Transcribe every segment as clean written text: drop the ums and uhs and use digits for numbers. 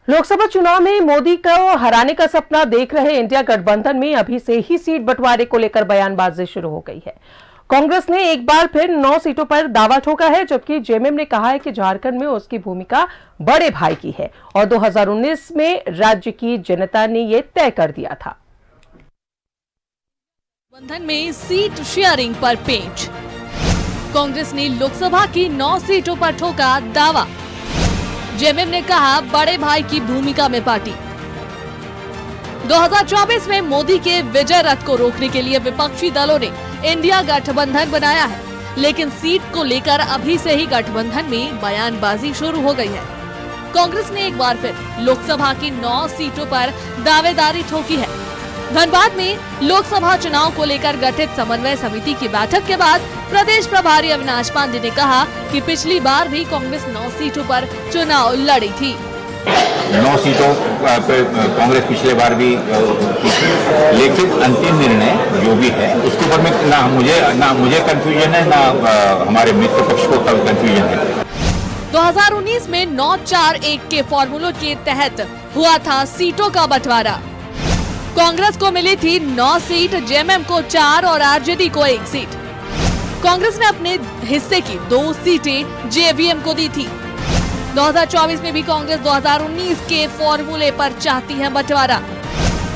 लोकसभा चुनाव में मोदी को हराने का सपना देख रहे इंडिया गठबंधन में अभी से ही सीट बंटवारे को लेकर बयानबाजी शुरू हो गई है। कांग्रेस ने एक बार फिर 9 सीटों पर दावा ठोका है, जबकि जेएमएम ने कहा है कि झारखंड में उसकी भूमिका बड़े भाई की है और 2019 में राज्य की जनता ने यह तय कर दिया था। गठबंधन में सीट शेयरिंग पर पेंच। कांग्रेस ने लोकसभा की 9 सीटों पर ठोका दावा। जेएमएम ने कहा बड़े भाई की भूमिका में पार्टी। 2024 में मोदी के विजय रथ को रोकने के लिए विपक्षी दलों ने इंडिया गठबंधन बनाया है, लेकिन सीट को लेकर अभी से ही गठबंधन में बयानबाजी शुरू हो गई है। कांग्रेस ने एक बार फिर लोकसभा की 9 सीटों पर दावेदारी ठोकी है। धनबाद में लोकसभा चुनाव को लेकर गठित समन्वय समिति की बैठक के बाद प्रदेश प्रभारी अविनाश पांडे ने कहा कि पिछली बार भी कांग्रेस 9 सीटों पर चुनाव लड़ी थी। 9 सीटों पर कांग्रेस पिछले बार भी लेकिन अंतिम निर्णय जो भी है उसके ऊपर में ना मुझे कंफ्यूजन है, ना हमारे मित्र पक्ष को कंफ्यूजन है। 2019 में 9-4-1 के फॉर्मूलों के तहत हुआ था सीटों का बंटवारा। कांग्रेस को मिली थी 9 सीट, जेएमएम को 4 और आरजेडी को 1 सीट। कांग्रेस ने अपने हिस्से की 2 सीटें जेवीएम को दी थी। 2024 में भी कांग्रेस 2019 के फॉर्मूले पर चाहती है बंटवारा।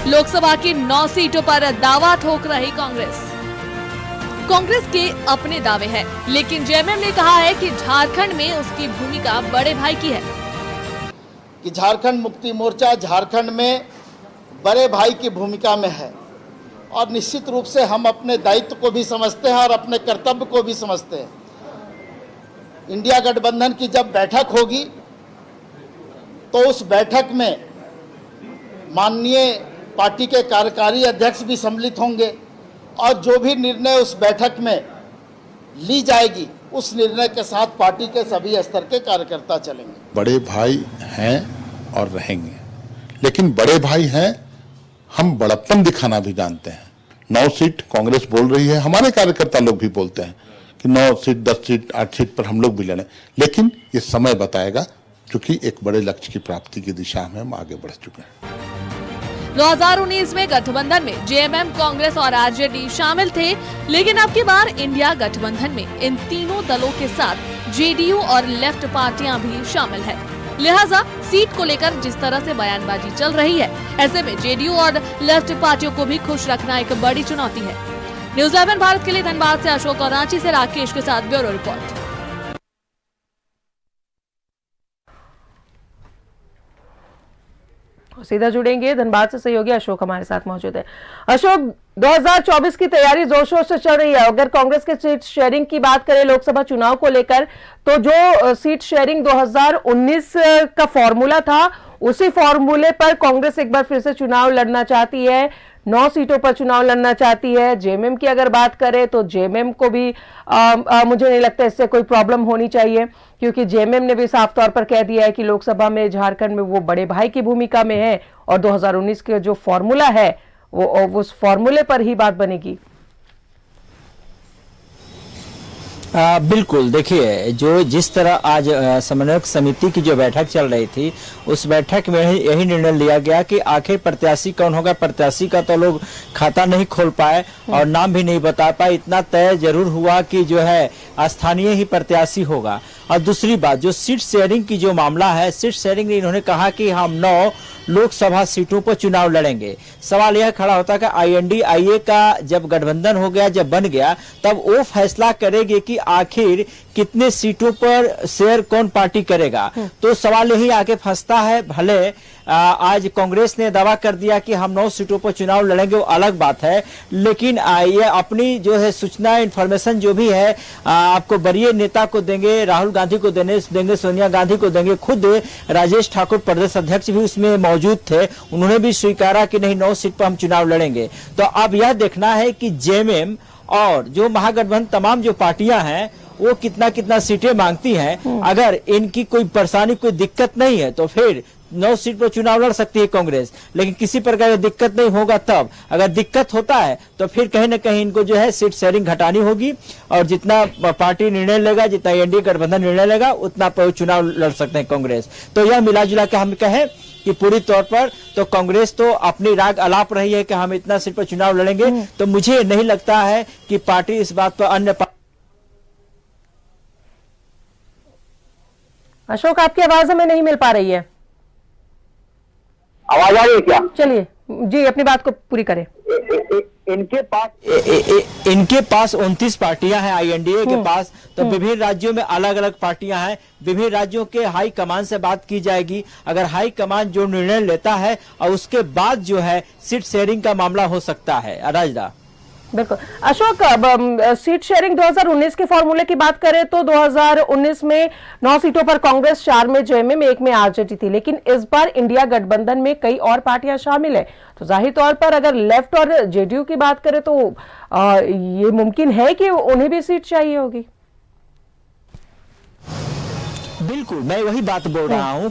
लोकसभा की 9 सीटों पर दावा ठोक रही कांग्रेस के अपने दावे हैं, लेकिन जेएमएम ने कहा है कि झारखंड में उसकी भूमिका बड़े भाई की है। कि झारखंड मुक्ति मोर्चा झारखंड में बड़े भाई की भूमिका में है और निश्चित रूप से हम अपने दायित्व को भी समझते हैं और अपने कर्तव्य को भी समझते हैं। इंडिया गठबंधन की जब बैठक होगी तो उस बैठक में माननीय पार्टी के कार्यकारी अध्यक्ष भी सम्मिलित होंगे और जो भी निर्णय उस बैठक में ली जाएगी उस निर्णय के साथ पार्टी के सभी स्तर के कार्यकर्ता चलेंगे। बड़े भाई हैं और रहेंगे, लेकिन बड़े भाई हैं, हम बड़प्पन दिखाना भी जानते हैं। 9 सीट कांग्रेस बोल रही है, हमारे कार्यकर्ता लोग भी बोलते हैं कि 9 सीट 10 सीट 8 सीट पर हम लोग भी लड़ें, लेकिन ये समय बताएगा, क्योंकि एक बड़े लक्ष्य की प्राप्ति की दिशा में हम आगे बढ़ चुके हैं। 2019 में गठबंधन में जेएमएम, कांग्रेस और आरजेडी शामिल थे, लेकिन अब की बार इंडिया गठबंधन में इन तीनों दलों के साथ जेडीयू और लेफ्ट पार्टियां भी शामिल है। लिहाजा सीट को लेकर जिस तरह से बयानबाजी चल रही है, ऐसे में जेडीयू और लेफ्ट पार्टियों को भी खुश रखना एक बड़ी चुनौती है। न्यूज़ 11 भारत के लिए धनबाद से अशोक और रांची से राकेश के साथ ब्यूरो रिपोर्ट। सीधा जुड़ेंगे धनबाद से सहयोगी अशोक हमारे साथ मौजूद है। अशोक, 2024 की तैयारी जोर शोर से चल रही है। अगर कांग्रेस के सीट शेयरिंग की बात करें लोकसभा चुनाव को लेकर, तो जो सीट शेयरिंग 2019 का फॉर्मूला था, उसी फॉर्मूले पर कांग्रेस एक बार फिर से चुनाव लड़ना चाहती है, 9 सीटों पर चुनाव लड़ना चाहती है। जेएमएम की अगर बात करें तो जेएमएम को भी मुझे नहीं लगता इससे कोई प्रॉब्लम होनी चाहिए, क्योंकि जेएमएम ने भी साफ तौर पर कह दिया है कि लोकसभा में झारखंड में वो बड़े भाई की भूमिका में है और 2019 के जो फॉर्मूला है वो उस फॉर्मूले पर ही बात बनेगी। बिल्कुल, देखिए जो जिस तरह आज समन्वयक समिति की जो बैठक चल रही थी, उस बैठक में यही निर्णय लिया गया कि आखिर प्रत्याशी कौन होगा। प्रत्याशी का तो लोग खाता नहीं खोल पाए और नाम भी नहीं बता पाए। इतना तय जरूर हुआ कि जो है स्थानीय ही प्रत्याशी होगा। और दूसरी बात, जो सीट शेयरिंग की जो मामला है, सीट शेयरिंग इन्होंने कहा कि हम 9 लोकसभा सीटों पर चुनाव लड़ेंगे। सवाल यह खड़ा होता है कि INDIA का जब गठबंधन हो गया, जब बन गया, तब वो फैसला करेगी कि आखिर कितने सीटों पर शेयर कौन पार्टी करेगा। तो सवाल यही आके फंसता है। भले आज कांग्रेस ने दावा कर दिया कि हम 9 सीटों पर चुनाव लड़ेंगे, वो अलग बात है, लेकिन ये अपनी जो है सूचना इन्फॉर्मेशन जो भी है आपको वरीय नेता को देंगे, राहुल गांधी को देंगे, सोनिया गांधी को देंगे। खुद राजेश ठाकुर प्रदेश अध्यक्ष भी उसमें मौजूद थे, उन्होंने भी स्वीकारा कि नहीं 9 सीट पर हम चुनाव लड़ेंगे। तो अब यह देखना है कि जेएमएम और जो महागठबंधन तमाम जो पार्टियां हैं वो कितना सीटें मांगती हैं। अगर इनकी कोई परेशानी, कोई दिक्कत नहीं है तो फिर 9 सीट पर चुनाव लड़ सकती है कांग्रेस, लेकिन किसी प्रकार की दिक्कत नहीं होगा। तब अगर दिक्कत होता है तो फिर कहीं ना कहीं इनको जो है सीट शेयरिंग घटानी होगी और जितना पार्टी निर्णय लेगा, जितना एनडीए गठबंधन निर्णय लेगा, उतना पर चुनाव लड़ सकते हैं कांग्रेस। तो यह मिला जुला के हम कहें कि पूरी तौर पर तो कांग्रेस तो अपनी राग अलाप रही है कि हम इतना सीट पर चुनाव लड़ेंगे, तो मुझे नहीं लगता है कि पार्टी इस बात पर अन्य अशोक, आपकी आवाज हमें नहीं मिल पा रही है। आवाज आ रही है क्या? चलिए जी, अपनी बात को पूरी करें। इनके पास 29 पार्टियां हैं आईएनडीए के पास, तो विभिन्न राज्यों में अलग अलग पार्टियां हैं। विभिन्न राज्यों के हाई कमान से बात की जाएगी। अगर हाई कमान जो निर्णय लेता है और उसके बाद जो है सीट शेयरिंग का मामला हो सकता है। राजदा बिल्कुल अशोक, अब सीट शेयरिंग 2019 के फॉर्मूले की बात करें तो 2019 में 9 सीटों पर कांग्रेस, 4 में जेएमएम, 1 में आरजेडी थी, लेकिन इस बार इंडिया गठबंधन में कई और पार्टियां शामिल है। तो जाहिर तौर पर अगर लेफ्ट और जेडीयू की बात करें तो ये मुमकिन है कि उन्हें भी सीट चाहिए होगी। बिल्कुल, मैं वही बात बोल रहा हूँ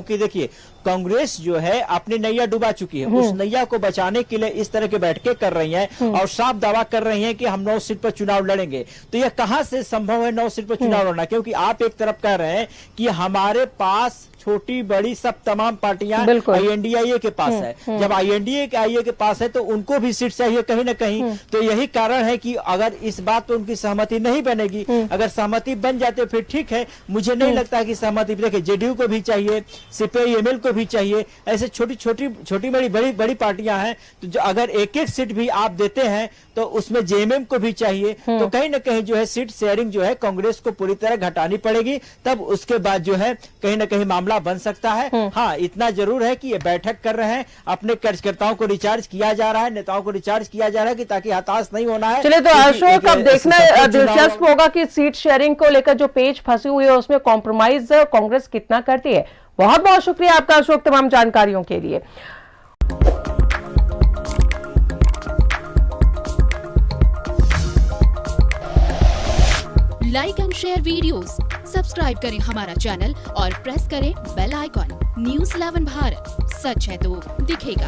कि देखिए कांग्रेस जो है अपनी नैया डुबा चुकी है। उस नैया को बचाने के लिए इस तरह के बैठकें कर रही हैं और साफ दावा कर रही हैं कि हम 9 सीट पर चुनाव लड़ेंगे। तो यह कहां से संभव है 9 सीट पर चुनाव लड़ना? क्योंकि आप एक तरफ कह रहे हैं कि हमारे पास छोटी बड़ी सब तमाम पार्टियां आईएनडीए के पास है। जब आईएनडीए के पास है तो उनको भी सीट चाहिए कहीं ना कहीं। तो यही कारण है कि अगर इस बात पर उनकी सहमति नहीं बनेगी, अगर सहमति बन जाते फिर ठीक है। मुझे नहीं लगता कि सहमति, देखिए जेडीयू को भी चाहिए, सीपीआईएमएल को भी चाहिए, ऐसे छोटी बड़ी पार्टियां हैं। तो जो अगर एक एक सीट भी आप देते हैं तो उसमें जेएमएम को भी चाहिए। तो कहीं ना कहीं जो है सीट शेयरिंग जो है कांग्रेस को पूरी तरह घटानी पड़ेगी, तब उसके बाद जो है कहीं ना कहीं मामला बन सकता है। हाँ, इतना जरूर है कि ये बैठक कर रहे हैं, अपने कार्यकर्ताओं को रिचार्ज किया जा रहा है, नेताओं को रिचार्ज किया जा रहा है कि ताकि हताश नहीं होना है। चलिए, तो अशोक, अब देखना दिलचस्प होगा कि सीट शेयरिंग को लेकर जो पेच फंसी हुई है उसमें कॉम्प्रोमाइज कांग्रेस कितना करती है। बहुत बहुत शुक्रिया आपका अशोक, तमाम जानकारियों के लिए। Like and share videos, subscribe करें हमारा चैनल और प्रेस करें बेल आइकॉन। न्यूज़ 11 भारत, सच है तो दिखेगा।